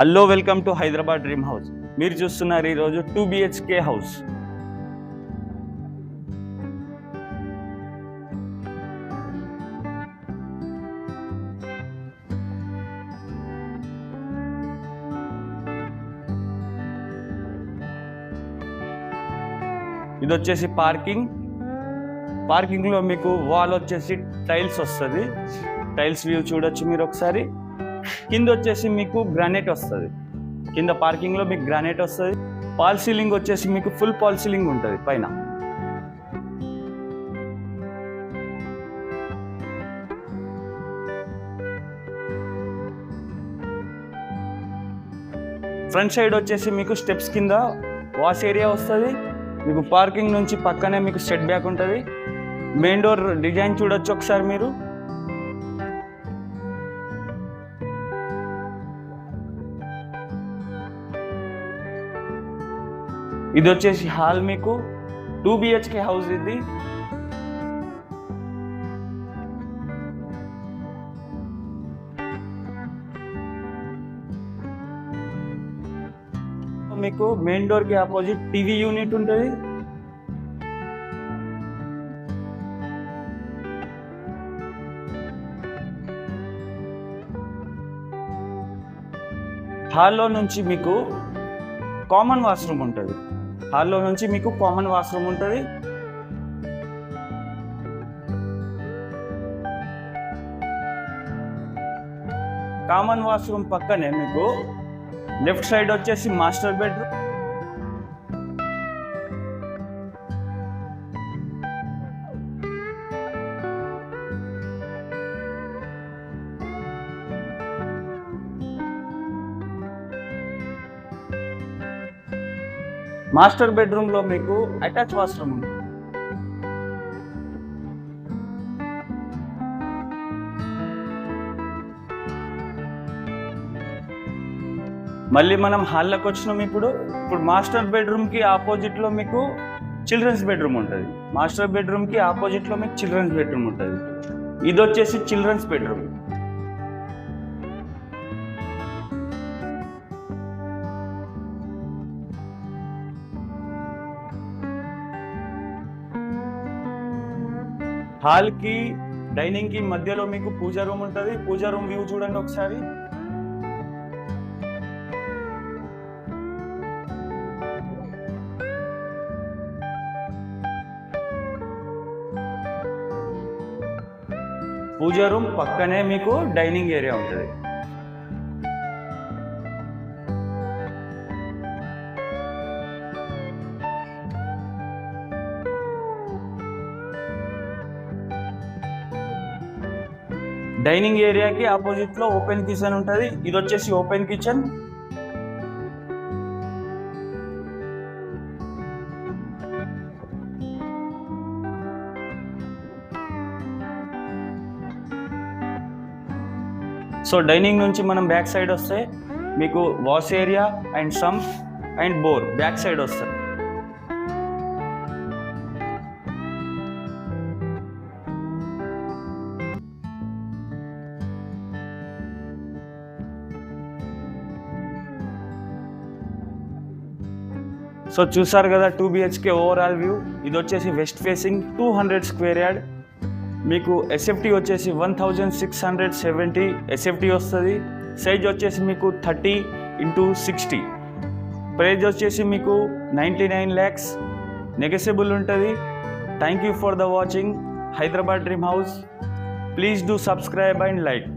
Hello, welcome to Hyderabad dream house. మీరు చూస్తున్నారు ఈరోజు 2 BHK హౌస్. ఇది వచ్చేసి పార్కింగ్లో మీకు వాల్ వచ్చేసి టైల్స్ వస్తుంది. టైల్స్ వ్యూ చూడొచ్చు మీరు ఒకసారి. కింద వచ్చేసి మీకు గ్రానైట్ వస్తుంది. కింద పార్కింగ్లో మీకు గ్రానైట్ వస్తుంది. పాల్ సీలింగ్ వచ్చేసి మీకు ఫుల్ పాల్ సీలింగ్ ఉంటుంది పైన. ఫ్రంట్ సైడ్ వచ్చేసి మీకు స్టెప్స్ కింద వాష్ ఏరియా వస్తుంది. మీకు పార్కింగ్ నుంచి పక్కనే మీకు స్టెప్ బ్యాక్ ఉంటుంది. మెయిన్ డోర్ డిజైన్ చూడొచ్చు ఒకసారి మీరు. ఇది వచ్చేసి హాల్, మీకు 2 BHK హౌస్. ఇది మీకు మెయిన్ డోర్ కి ఆపోజిట్ టీవీ యూనిట్ ఉంటుంది. హాల్లో నుంచి మీకు కామన్ వాష్రూమ్ ఉంటుంది. హాల్లో నుంచి మీకు కామన్ వాష్రూమ్ ఉంటుంది. కామన్ వాష్రూమ్ పక్కనే మీకు లెఫ్ట్ సైడ్ వచ్చేసి మాస్టర్ బెడ్రూమ్. మాస్టర్ బెడ్రూమ్లో మీకు అటాచ్ వాష్రూమ్ ఉంది. మళ్ళీ మనం హాల్లోకి వచ్చినాం. ఇప్పుడు మాస్టర్ బెడ్రూమ్కి ఆపోజిట్లో మీకు చిల్డ్రన్స్ బెడ్రూమ్ ఉంటుంది. మాస్టర్ బెడ్రూమ్కి ఆపోజిట్లో మీకు చిల్డ్రన్స్ బెడ్రూమ్ ఉంటుంది. ఇది వచ్చేసి చిల్డ్రన్స్ బెడ్రూమ్. హాల్ కి డైనింగ్ కి మధ్యలో మీకు పూజా రూమ్ ఉంటుంది. పూజా రూమ్ వ్యూ చూడండి ఒకసారి. పూజా రూమ్ పక్కనే మీకు డైనింగ్ ఏరియా ఉంటుంది. డైనింగ్ ఏరియాకి ఆపోజిట్లో ఓపెన్ కిచెన్ ఉంటుంది. ఇది వచ్చేసి ఓపెన్ కిచెన్. సో డైనింగ్ నుంచి మనం బ్యాక్ సైడ్ వస్తే మీకు wash area and sump and bore back side వస్తుంది. సో చూసారు కదా 2 BHK ఓవరాల్ వ్యూ. ఇది వచ్చేసి వెస్ట్ ఫేసింగ్ 200 స్క్వేర్ యార్డ్. మీకు ఎస్ఎఫ్టీ వచ్చేసి 1670 ఎస్ఎఫ్టీ వస్తుంది. సైజ్ వచ్చేసి మీకు 30x60. ప్రైజ్ వచ్చేసి మీకు 99 lakhs. నెగోషియబుల్ ఉంటుంది. Thank you for the watching Hyderabad dream house. Please do subscribe and like.